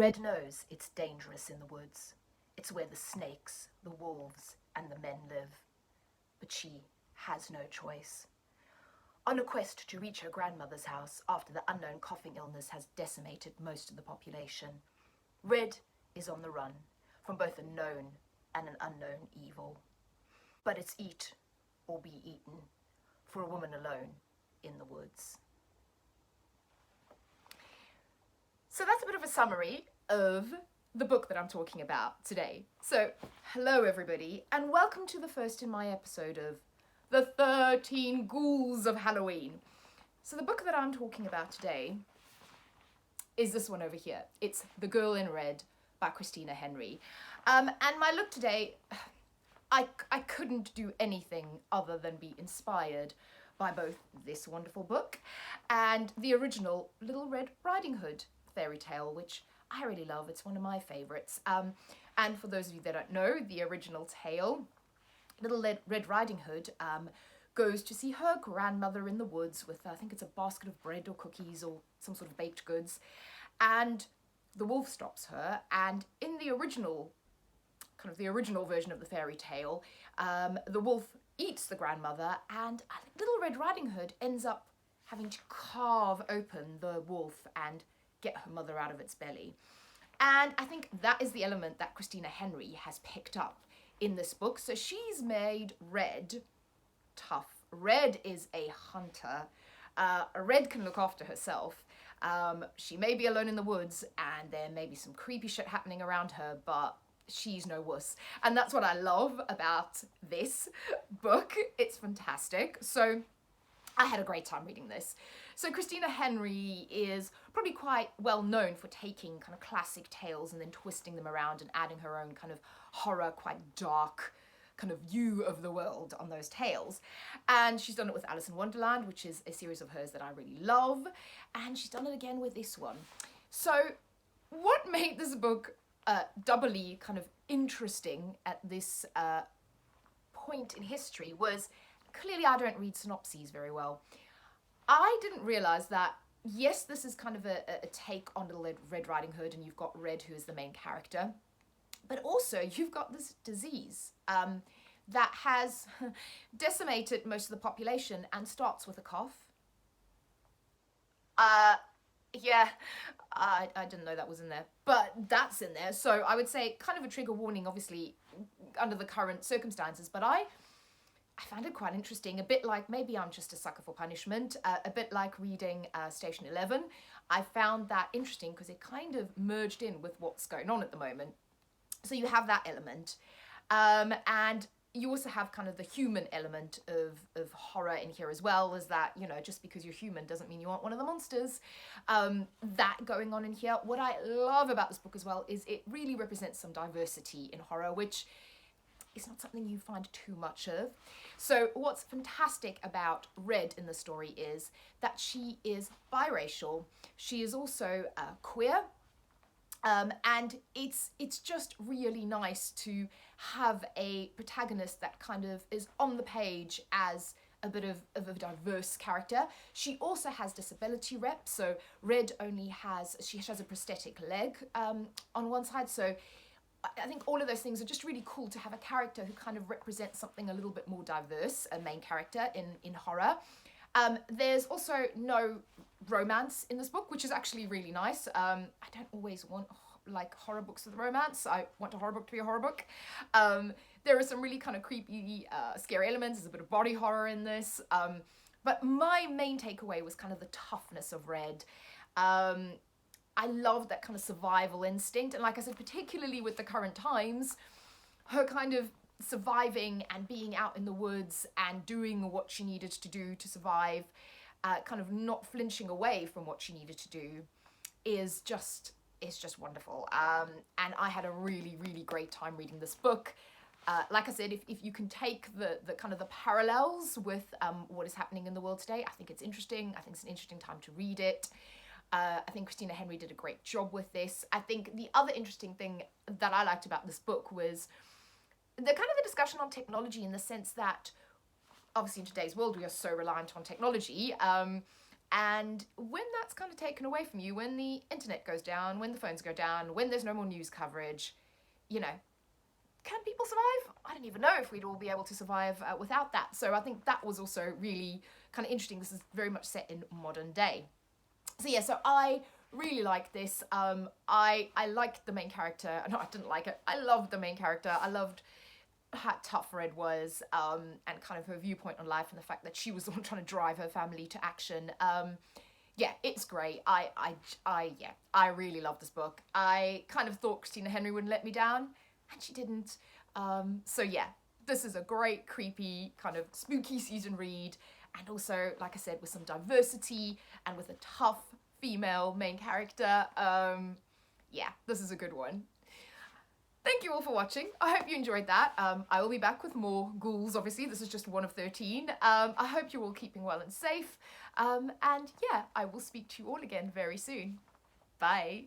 Red knows it's dangerous in the woods. It's where the snakes, the wolves, and the men live. But she has no choice. On a quest to reach her grandmother's house after the unknown coughing illness has decimated most of the population, Red is on the run from both a known and an unknown evil. But it's eat or be eaten for a woman alone in the woods. So that's a bit of a summary of the book that I'm talking about today. So, hello everybody, and welcome to the first in my episode of the 13 Ghouls of Halloween. So the book that I'm talking about today is this one over here. It's The Girl in Red by Christina Henry. And my look today, I couldn't do anything other than be inspired by both this wonderful book and the original Little Red Riding Hood fairy tale, which I really love. It's one of my favourites. And for those of you that don't know, the original tale, Little Red Riding Hood goes to see her grandmother in the woods with, I think it's a basket of bread or cookies or some sort of baked goods. And the wolf stops her. And in the original, kind of the original version of the fairy tale, the wolf eats the grandmother, and Little Red Riding Hood ends up having to carve open the wolf and get her mother out of its belly. And I think that is the element that Christina Henry has picked up in this book. So she's made Red tough. Red is a hunter. Red can look after herself. She may be alone in the woods and there may be some creepy shit happening around her, but she's no wuss. And that's what I love about this book. It's fantastic. So I had a great time reading this. So Christina Henry is probably quite well known for taking kind of classic tales and then twisting them around and adding her own kind of horror, quite dark kind of view of the world on those tales. And she's done it with Alice in Wonderland, which is a series of hers that I really love. And she's done it again with this one. So what made this book doubly kind of interesting at this point in history was, clearly I don't read synopses very well. I didn't realise that, yes, this is kind of a take on Little Red Riding Hood, and you've got Red, who is the main character, but also you've got this disease that has decimated most of the population and starts with a cough. Yeah, I didn't know that was in there, but that's in there. So I would say kind of a trigger warning, obviously, under the current circumstances, but I found it quite interesting, a bit like, maybe I'm just a sucker for punishment, a bit like reading Station 11. I found that interesting because it kind of merged in with what's going on at the moment. So you have that element, and you also have kind of the human element of horror in here as well, is that, you know, just because you're human doesn't mean you aren't one of the monsters. That going on in here. What I love about this book as well is it really represents some diversity in horror, which is not something you find too much of. So what's fantastic about Red in the story is that she is biracial. She is also queer. And it's just really nice to have a protagonist that kind of is on the page as a bit of a diverse character. She also has disability rep, so Red she has a prosthetic leg on one side, so I think all of those things are just really cool to have a character who kind of represents something a little bit more diverse, a main character in horror. There's also no romance in this book, which is actually really nice. I don't always want like horror books with romance. I want a horror book to be a horror book. There are some really kind of creepy, scary elements. There's a bit of body horror in this. But my main takeaway was kind of the toughness of Red. I love that kind of survival instinct. And like I said, particularly with the current times, her kind of surviving and being out in the woods and doing what she needed to do to survive, kind of not flinching away from what she needed to do is just wonderful. And I had a really, really great time reading this book. Like I said, if you can take the kind of the parallels with what is happening in the world today, I think it's interesting. I think it's an interesting time to read it. I think Christina Henry did a great job with this. I think the other interesting thing that I liked about this book was the kind of the discussion on technology, in the sense that obviously in today's world we are so reliant on technology, And when that's kind of taken away from you, when the internet goes down, when the phones go down, when there's no more news coverage, you know, can people survive? I don't even know if we'd all be able to survive without that. So I think that was also really kind of interesting. This is very much set in modern day. So yeah, so I really like this. I liked the main character. No, I didn't like it. I loved the main character. I loved how tough Red was, and kind of her viewpoint on life and the fact that she was the one trying to drive her family to action. Yeah, it's great. I really love this book. I kind of thought Christina Henry wouldn't let me down, and she didn't. So yeah, this is a great, creepy, kind of spooky season read, and also, like I said, with some diversity and with a tough female main character. Yeah, this is a good one. Thank you all for watching. I hope you enjoyed that. I will be back with more ghouls, obviously. This is just one of 13. I hope you're all keeping well and safe. And yeah, I will speak to you all again very soon. Bye.